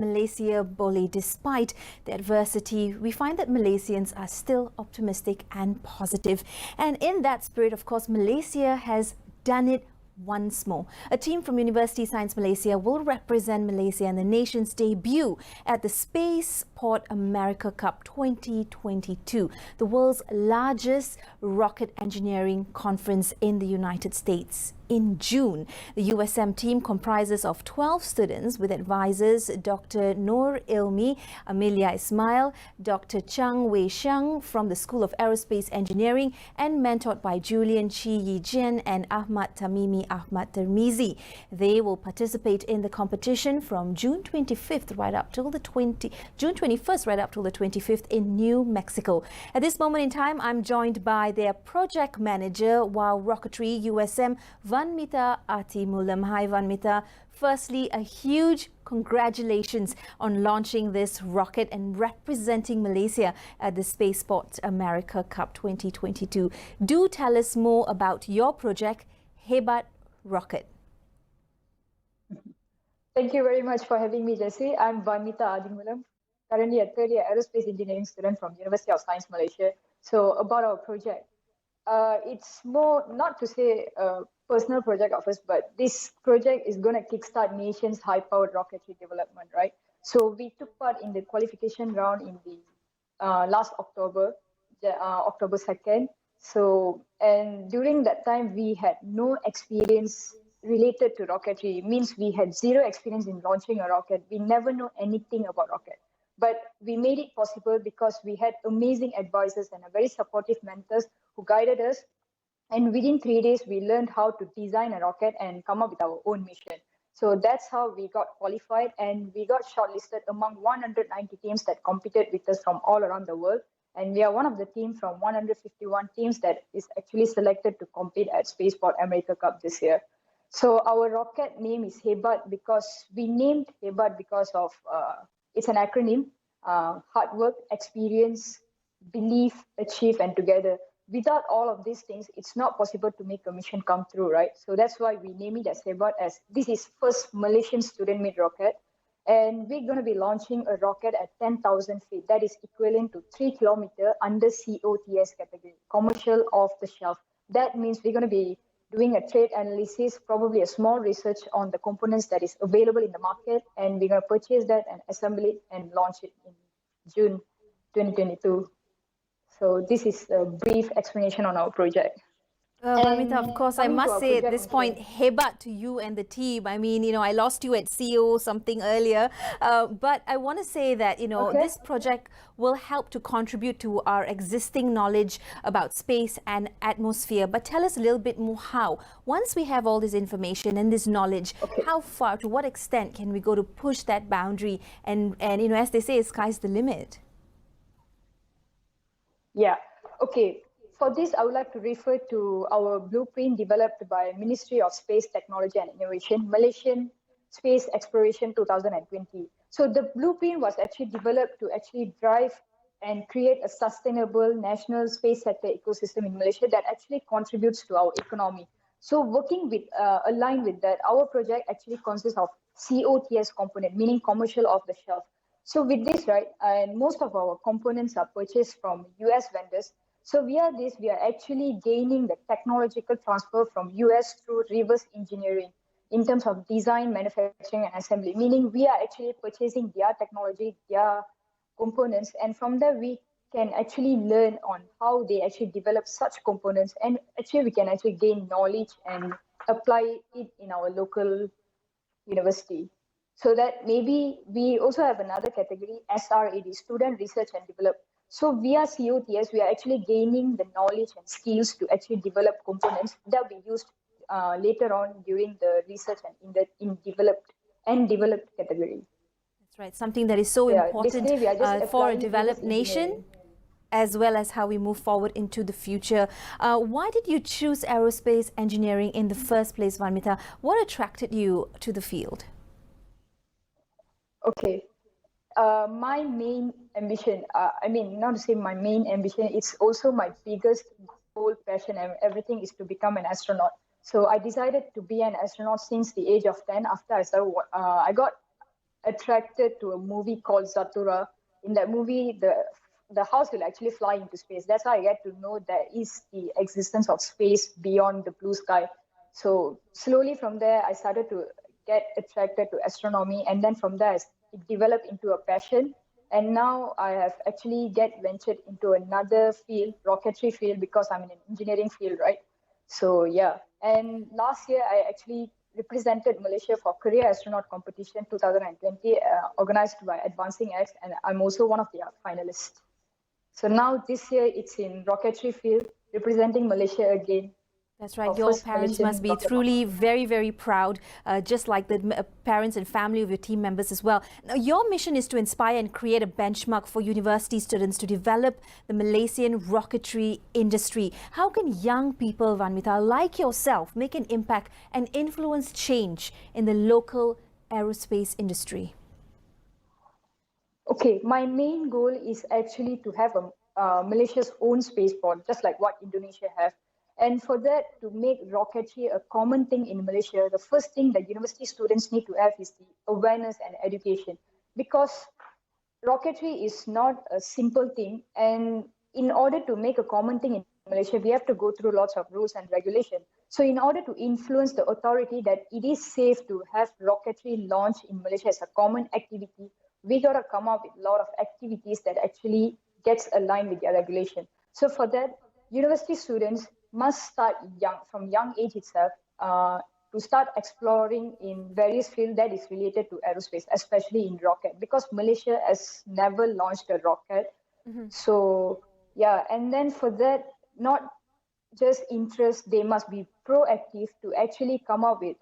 Malaysia boleh. Despite the adversity, we find that Malaysians are still optimistic and positive. And in that spirit, of course, Malaysia has done it once more. A team from University Science Malaysia will represent Malaysia in the nation's debut at the Spaceport America Cup 2022, the world's largest rocket engineering conference in the United States. In June, the USM team comprises of 12 students with advisors Dr. Noor Ilmi, Amelia Ismail, Dr. Chang Wei Xiang from the School of Aerospace Engineering, and mentored by Julian Chi Yi Jian and Ahmad Tamimi Ahmad Termizi. They will participate in the competition from June 25th right up till the June 21st right up till the 25th in New Mexico. At this moment in time, I'm joined by their project manager, Wow Rocketry USM, Vanmita Atimulam. Hi, Vanmita. Firstly, a huge congratulations on launching this rocket and representing Malaysia at the Spaceport America Cup 2022. Do tell us more about your project, Hebat Rocket. Thank you very much for having me, Jessie. I'm Vanmita Atimulam, currently a third-year aerospace engineering student from University of Science Malaysia. So about our project, it's more not to say a personal project of us, but this project is going to kickstart nation's high-powered rocketry development, right? So we took part in the qualification round in the last October, October 2nd. So, and during that time, we had no experience related to rocketry. It means we had zero experience in launching a rocket. We never know anything about rocket. But we made it possible because we had amazing advisors and a very supportive mentors who guided us. And within 3 days, we learned how to design a rocket and come up with our own mission. So that's how we got qualified, and we got shortlisted among 190 teams that competed with us from all around the world. And we are one of the teams from 151 teams that is actually selected to compete at Spaceport America Cup this year. So our rocket name is Hebat because we named Hebat because of, it's an acronym, hard work, experience, belief, achieve, and together. Without all of these things, it's not possible to make a mission come true, right? So that's why we name it as Hebat, as this is first Malaysian student-made rocket. And we're going to be launching a rocket at 10,000 feet. That is equivalent to 3 kilometers under COTS category, commercial off the shelf. That means we're going to be doing a trade analysis, probably a small research on the components that is available in the market. And we're going to purchase that and assemble it and launch it in June 2022. So this is a brief explanation on our project. Vanmita, of course, I must say at this point, Hebat to you and the team. I mean, you know, I lost you at CO something earlier, but I want to say that, you know, this project will help to contribute to our existing knowledge about space and atmosphere. But tell us a little bit more how. Once we have all this information and this knowledge, how far, to what extent can we go to push that boundary? And you know, as they say, sky's the limit. Yeah, okay. For this, I would like to refer to our blueprint developed by Ministry of Space Technology and Innovation, Malaysian Space Exploration 2020. So the blueprint was actually developed to actually drive and create a sustainable national space sector ecosystem in Malaysia that actually contributes to our economy. So working with, aligned with that, our project actually consists of COTS component, meaning commercial off the shelf. So with this, right, and most of our components are purchased from US vendors. So via this, we are actually gaining the technological transfer from US through reverse engineering in terms of design, manufacturing, and assembly, meaning we are actually purchasing their technology, their components, and from there we can actually learn on how they actually develop such components, and actually we can actually gain knowledge and apply it in our local university. So that maybe we also have another category, SRAD, Student Research and Develop. So via COTS, we are actually gaining the knowledge and skills to actually develop components that will be used later on during the research and in developed category. That's right, something that is so important for a developed nation, as well as how we move forward into the future. Why did you choose aerospace engineering in the first place, Vanmita? What attracted you to the field? Okay. My main ambition, I mean, not to say my main ambition, it's also my biggest goal, passion, and everything is to become an astronaut. So I decided to be an astronaut since the age of 10 after I started, I got attracted to a movie called Zathura. In that movie, the house will actually fly into space. That's how I get to know there is the existence of space beyond the blue sky. So slowly from there, I started to get attracted to astronomy, and then from there, it developed into a passion. And now I have actually ventured into another field, rocketry field, because I'm in an engineering field, right? So yeah, and last year I actually represented Malaysia for Career Astronaut Competition 2020, organized by Advancing X, and I'm also one of the finalists. So now this year it's in rocketry field, representing Malaysia again. That's right. Your parents must be truly very, very proud, just like the parents and family of your team members as well. Now, your mission is to inspire and create a benchmark for university students to develop the Malaysian rocketry industry. How can young people, Vanmita, like yourself, make an impact and influence change in the local aerospace industry? Okay, my main goal is actually to have Malaysia's own spaceport, just like what Indonesia have. And for that, to make rocketry a common thing in Malaysia, the first thing that university students need to have is the awareness and education. Because rocketry is not a simple thing. And in order to make a common thing in Malaysia, we have to go through lots of rules and regulations. So in order to influence the authority that it is safe to have rocketry launched in Malaysia as a common activity, we got to come up with a lot of activities that actually gets aligned with the regulation. So for that, university students must start from young age itself, to start exploring in various fields that is related to aerospace, especially in rocket, because Malaysia has never launched a rocket. So yeah, and then for that, not just interest, they must be proactive to actually come up with,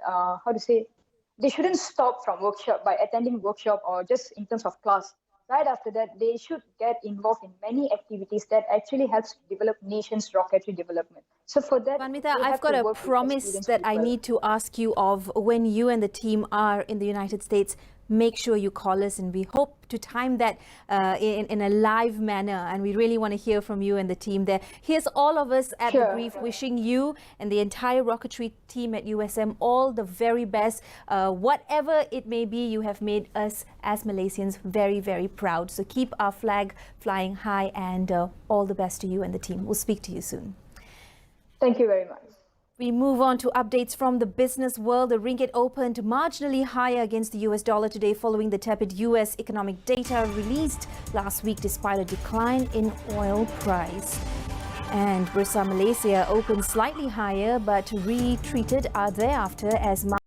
they shouldn't stop from workshop by attending workshop or just in terms of class. Right after that, they should get involved in many activities that actually helps to develop nation's rocketry development. So for that, Vanmita, I've got a promise that I need to ask you of. When you and the team are in the United States, make sure you call us, and we hope to time that in a live manner, and we really want to hear from you and the team there. Here's all of us at The Brief wishing you and the entire rocketry team at USM all the very best. Whatever it may be, you have made us as Malaysians very, very proud. So keep our flag flying high, and all the best to you and the team. We'll speak to you soon. Thank you very much. We move on to updates from the business world. The ringgit opened marginally higher against the US dollar today following the tepid US economic data released last week despite a decline in oil price. And Bursa Malaysia opened slightly higher but retreated thereafter as